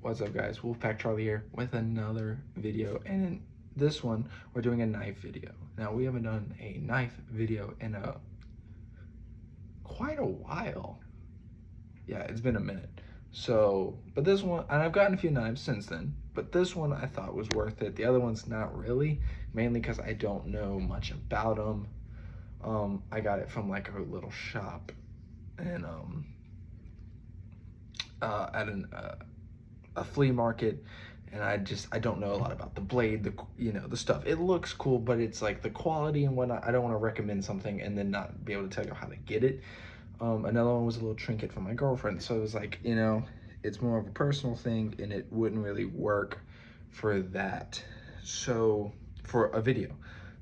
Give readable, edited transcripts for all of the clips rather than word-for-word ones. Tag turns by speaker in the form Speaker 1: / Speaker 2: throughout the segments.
Speaker 1: What's up, guys? Wolfpack Charlie here with another video, and in this one we're doing a knife video. Now, we haven't done a knife video in quite a while. Yeah, it's been a minute. So, but this one, and I've gotten a few knives since then, but this one I thought was worth it. The other one's not really, mainly because I don't know much about them. I got it from like a little shop, and at a flea market, and I don't know a lot about the blade, the stuff. It looks cool, but it's like the quality and whatnot. I don't want to recommend something and then not be able to tell you how to get it. Another one was a little trinket from my girlfriend, so it was like, it's more of a personal thing, and it wouldn't really work for that, so for a video.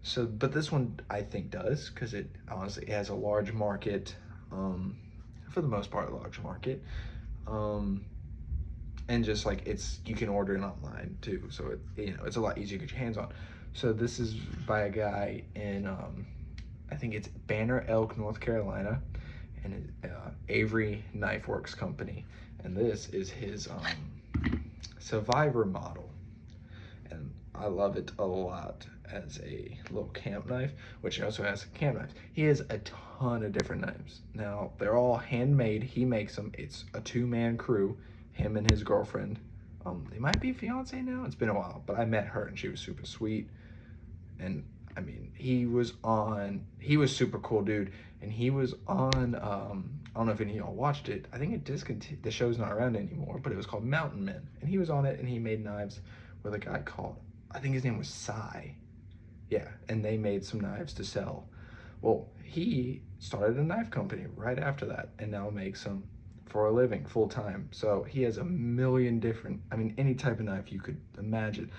Speaker 1: So, but this one I think does, because it honestly has a large market, for the most part, a large market. And just like you can order it online too, so it's a lot easier to get your hands on. So this is by a guy in I think it's Banner Elk, North Carolina, and Avery Knife Works company, and this is his Survivor model, and I love it a lot as a little camp knife, which he also has camp knives. He has a ton of different knives. Now, they're all handmade. He makes them. It's a two-man crew, him and his girlfriend. They might be fiance now. It's been a while, but I met her and she was super sweet. And I mean, he was super cool, dude. And he was on, I don't know if any of y'all watched it. I think it discontinued, the show's not around anymore, but it was called Mountain Men. And he was on it, and he made knives with a guy called, I think his name was Cy. Yeah, and they made some knives to sell. Well, he started a knife company right after that, and now makes them for a living, full time. So he has a million different, any type of knife you could imagine.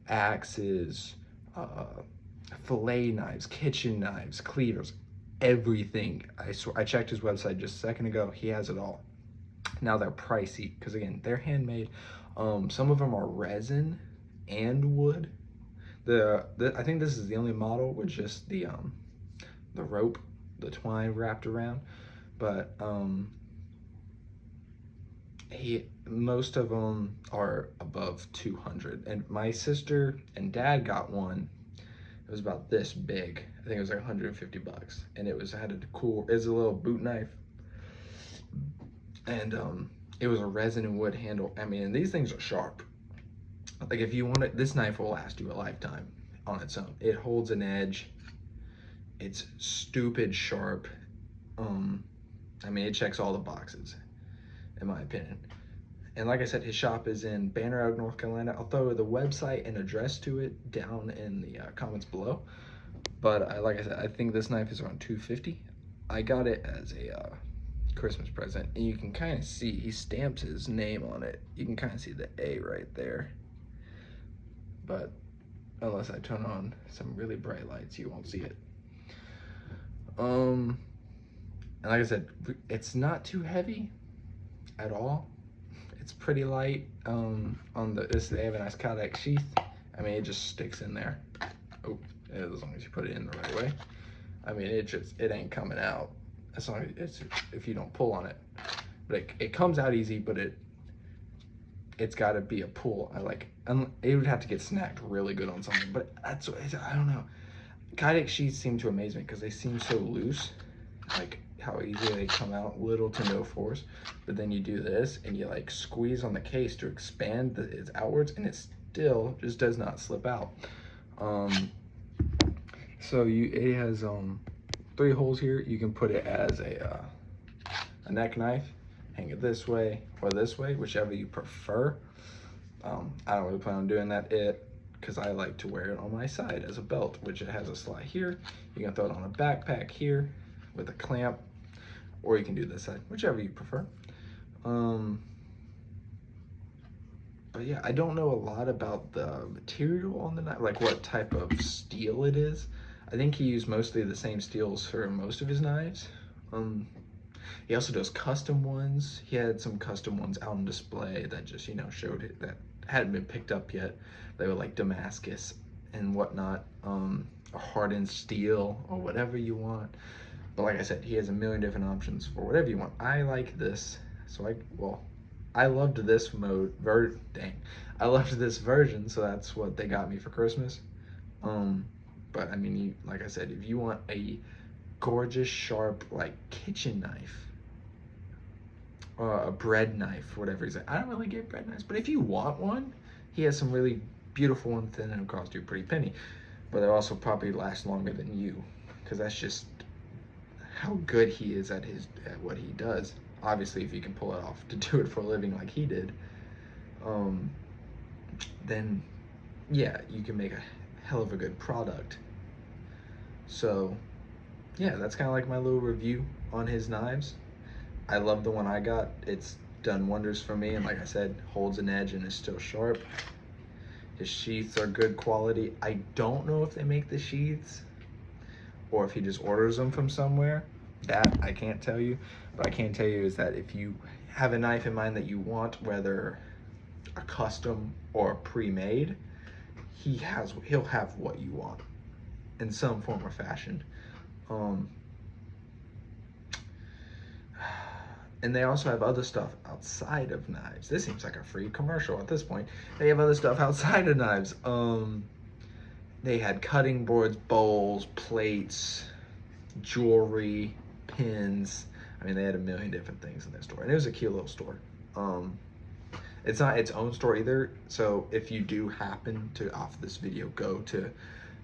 Speaker 1: Axes, fillet knives, kitchen knives, cleavers, everything. I checked his website just a second ago. He has it all. Now they're pricey, because again, they're handmade. Some of them are resin and wood. I think this is the only model with just the rope, the twine wrapped around, but most of them are above 200. And my sister and dad got one. It was about this big. I think it was like 150 bucks, and it was a little boot knife, and it was a resin and wood handle. And these things are sharp. Like, if you want it, this knife will last you a lifetime on its own. It holds an edge. It's stupid sharp. It checks all the boxes, in my opinion. And like I said, his shop is in Banner Elk, North Carolina. I'll throw the website and address to it down in the comments below. But like I said, I think this knife is around $250. I got it as a Christmas present, and you can kind of see he stamps his name on it. You can kind of see the A right there. But unless I turn on some really bright lights, you won't see it. And like I said, it's not too heavy at all. It's pretty light. They have a nice Kydex sheath. It just sticks in there. Oh, as long as you put it in the right way. It ain't coming out as long as if you don't pull on it. But it comes out easy, but it's got to be a pull. It would have to get snagged really good on something, but I don't know. Kydex sheets seem to amaze me because they seem so loose, like how easy they come out, little to no force. But then you do this and you like squeeze on the case to expand it outwards, and it still just does not slip out. So it has 3 holes here. You can put it as a neck knife, hang it this way or this way, whichever you prefer. I don't really plan on doing that because I like to wear it on my side as a belt, which it has a slide here. You can throw it on a backpack here with a clamp, or you can do this side, whichever you prefer. But yeah, I don't know a lot about the material on the knife, like what type of steel it is. I think he used mostly the same steels for most of his knives. He also does custom ones. He had some custom ones out on display that just, showed it, that hadn't been picked up yet. They were like Damascus and whatnot, or hardened steel, or whatever you want. But like I said, he has a million different options for whatever you want. I like this, so I loved this I loved this version, so that's what they got me for Christmas. Um, but I mean, like I said, if you want a gorgeous, sharp, like kitchen knife, a bread knife, whatever he's like. I don't really get bread knives, but if you want one, he has some really beautiful ones, and it'll cost you a pretty penny. But they'll also probably last longer than you, because that's just how good he is at what he does. Obviously, if you can pull it off to do it for a living like he did, then yeah, you can make a hell of a good product. So yeah, that's kind of like my little review on his knives. I love the one I got. It's done wonders for me, and like I said, holds an edge and is still sharp. His sheaths are good quality. I don't know if they make the sheaths or if he just orders them from somewhere. That I can't tell you, but I can tell you is that if you have a knife in mind that you want, whether a custom or pre-made, he'll have what you want in some form or fashion. And they also have other stuff outside of knives. This seems like a free commercial at this point. They have other stuff outside of knives. They had cutting boards, bowls, plates, jewelry, pins. I mean, they had a million different things in their store, and it was a cute little store. It's not its own store either, so if you do happen to, off this video, go to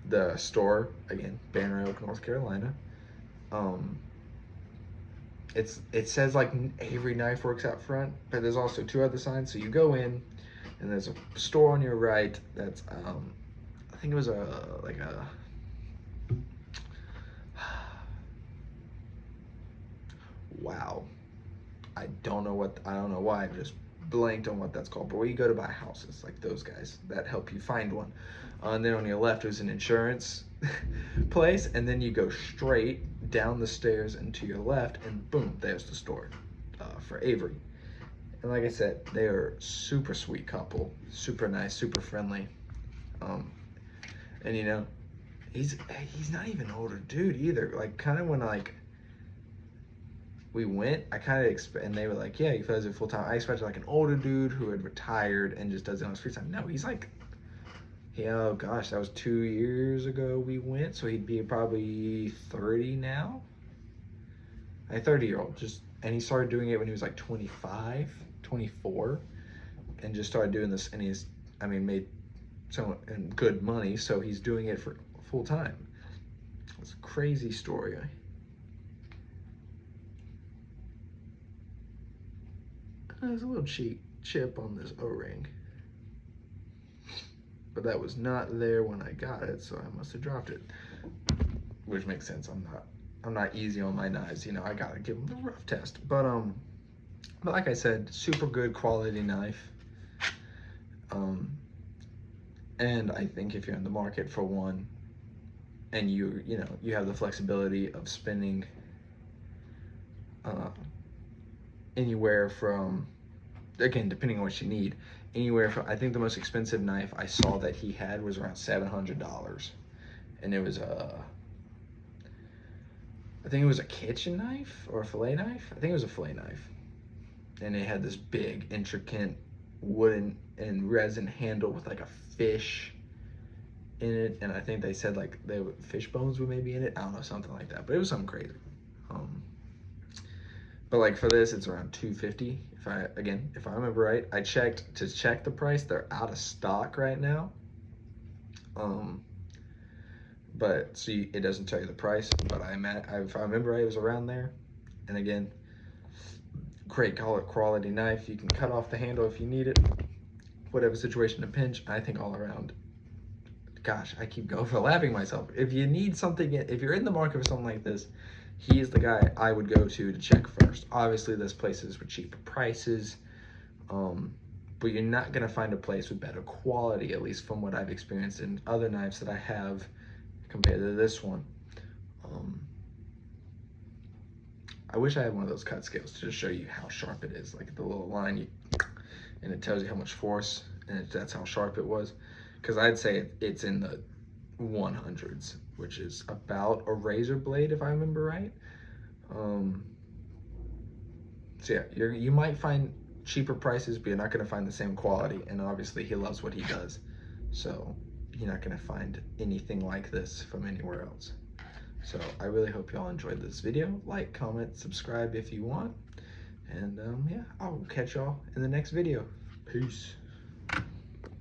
Speaker 1: the store, again, Banner Oak, North Carolina, it says like Avery Knife Works out front, but there's also two other signs. So you go in, and there's a store on your right that's I think it was wow, I don't know why I just blanked on what that's called, but where you go to buy houses, like those guys that help you find one. And then on your left was an insurance place, and then you go straight down the stairs and to your left, and boom, there's the store for Avery. And like I said, they are super sweet couple, super nice, super friendly. And you know, he's not even an older dude either. Like, kind of when like we went, I kind of and they were like, yeah, he does it full time. I expected like an older dude who had retired and just does it on his free time. No, he's like, yeah, oh gosh, that was 2 years ago we went, so he'd be probably 30 now. A 30-year-old, and he started doing it when he was like 25, 24, and just started doing this, and he's, I mean, made some good money, so he's doing it for full time. It's a crazy story. There's a little chip on this O-ring, but that was not there when I got it, so I must have dropped it, which makes sense. I'm not easy on my knives, you know. I gotta give them the rough test, but like I said, super good quality knife. And I think if you're in the market for one, and you know you have the flexibility of spending anywhere from, again, depending on what you need, anywhere from, I think the most expensive knife I saw that he had was around $700, and it was I think it was a kitchen knife or a fillet knife. I think it was a fillet knife, and it had this big, intricate wooden and resin handle with like a fish in it, and I think they said like fish bones were maybe in it. I don't know, something like that, but it was something crazy. But like for this, it's around $250. If I remember right, I checked to check the price. They're out of stock right now. But see, it doesn't tell you the price. But if I remember right, it was around there. And again, great quality knife. You can cut off the handle if you need it. Whatever situation to pinch. I think all around. Gosh, I keep overlapping myself. If you need something, if you're in the market for something like this, he is the guy I would go to check first. Obviously, there's places with cheaper prices, but you're not gonna find a place with better quality, at least from what I've experienced in other knives that I have compared to this one. I wish I had one of those cut scales to just show you how sharp it is, like the little line, and it tells you how much force, and that's how sharp it was. Because I'd say it's in the 100s, which is about a razor blade, if I remember right. So yeah, you might find cheaper prices, but you're not going to find the same quality. And obviously he loves what he does, so you're not going to find anything like this from anywhere else. So I really hope y'all enjoyed this video. Like, comment, subscribe if you want. And yeah, I'll catch y'all in the next video. Peace.